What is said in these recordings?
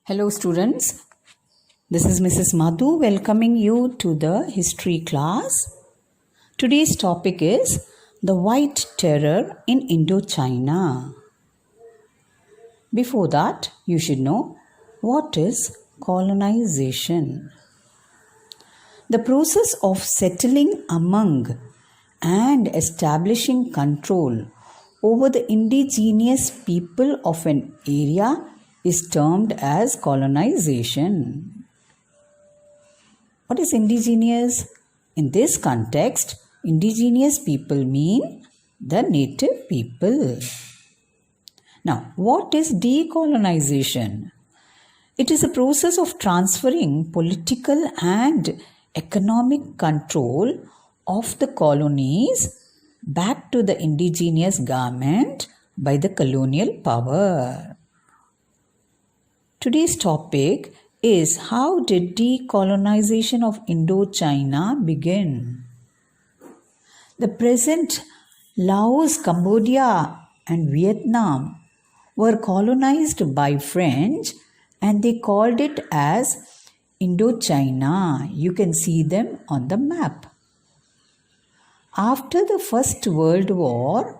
Hello students, this is Mrs. Madhu welcoming you to the history class. Today's topic is the White Terror in Indochina. Before that, you should know what is colonization. The process of settling among and establishing control over the indigenous people of an area is termed as colonization. What is indigenous? In this context, indigenous people mean the native people. Now, what is decolonization? It is a process of transferring political and economic control of the colonies back to the indigenous government by the colonial power. Today's topic is how did decolonization of Indochina begin? The present Laos, Cambodia and Vietnam were colonized by French and they called it as Indochina. You can see them on the map. After the First World War,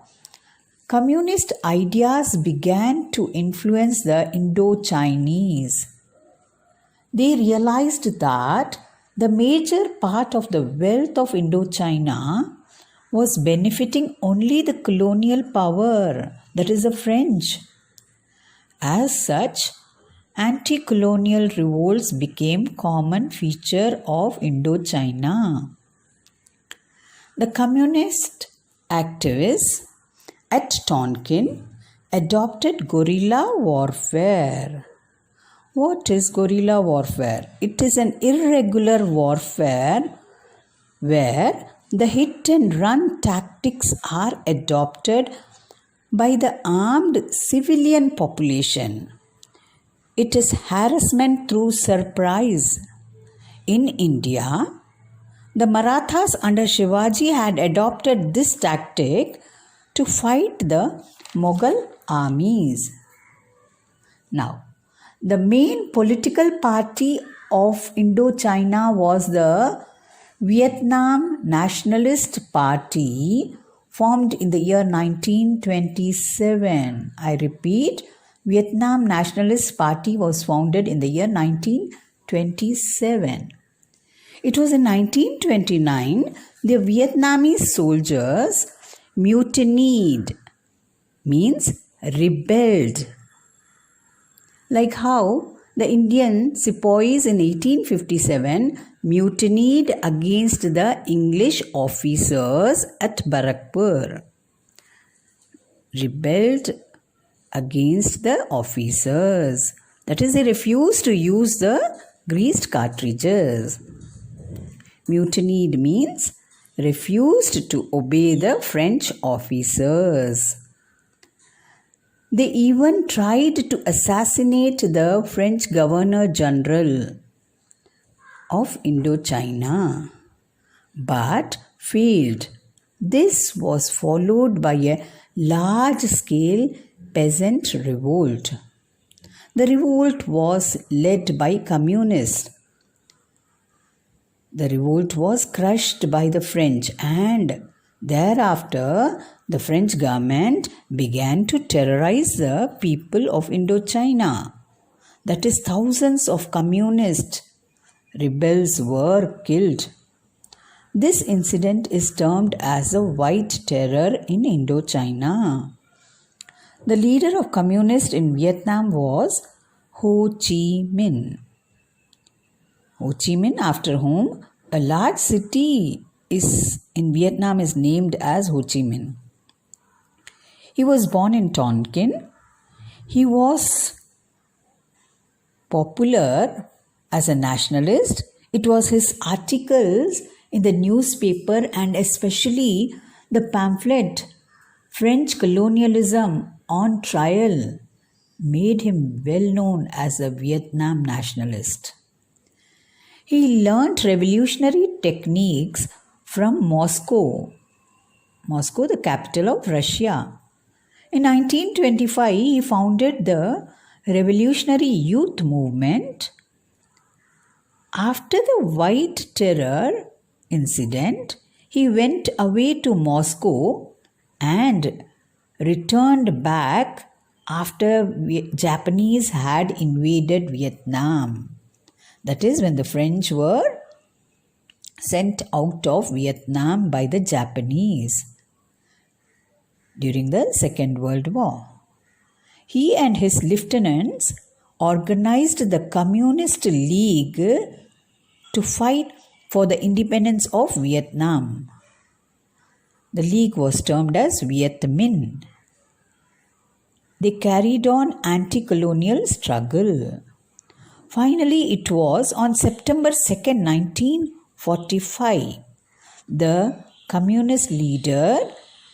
communist ideas began to influence the Indo-Chinese. They realized that the major part of the wealth of Indochina was benefiting only the colonial power, that is the French. As such, anti-colonial revolts became common feature of Indochina. The communist activists at Tonkin adopted guerrilla warfare. What is guerrilla warfare? It is an irregular warfare where the hit and run tactics are adopted by the armed civilian population. It is harassment through surprise. In India, the Marathas under Shivaji had adopted this tactic to fight the Mughal armies. Now, the main political party of Indochina was the Vietnam Nationalist Party, formed in the year 1927. I repeat, Vietnam Nationalist Party was founded in the year 1927. It was in 1929 the Vietnamese soldiers mutinied, means rebelled. Like how the Indian sepoys in 1857 mutinied against the English officers at Barakpur. Rebelled against the officers. That is, they refused to use the greased cartridges. Mutinied means refused to obey the French officers. They even tried to assassinate the French Governor General of Indochina, but failed. This was followed by a large-scale peasant revolt. The revolt was led by communists. The revolt was crushed by the French and thereafter the French government began to terrorize the people of Indochina. That is, thousands of communist rebels were killed. This incident is termed as the White Terror in Indochina. The leader of communists in Vietnam was Ho Chi Minh. Ho Chi Minh, after whom a large city in Vietnam is named as Ho Chi Minh. He was born in Tonkin. He was popular as a nationalist. It was his articles in the newspaper and especially the pamphlet French Colonialism on Trial made him well known as a Vietnam nationalist. He learnt revolutionary techniques from Moscow, the capital of Russia. In 1925, he founded the revolutionary youth movement. After the White Terror incident, he went away to Moscow and returned back after Japanese had invaded Vietnam. That is when the French were sent out of Vietnam by the Japanese during the Second World War. He and his lieutenants organized the Communist League to fight for the independence of Vietnam. The league was termed as Viet Minh. They carried on anti-colonial struggle. Finally, it was on September 2nd, 1945, the communist leader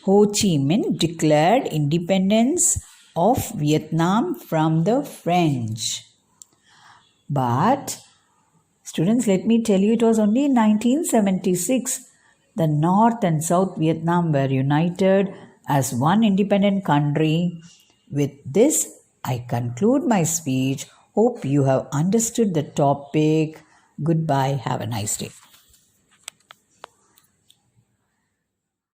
Ho Chi Minh declared independence of Vietnam from the French. But, students, let me tell you, it was only in 1976 the North and South Vietnam were united as one independent country. With this, I conclude my speech. Hope you have understood the topic. Goodbye. Have a nice day.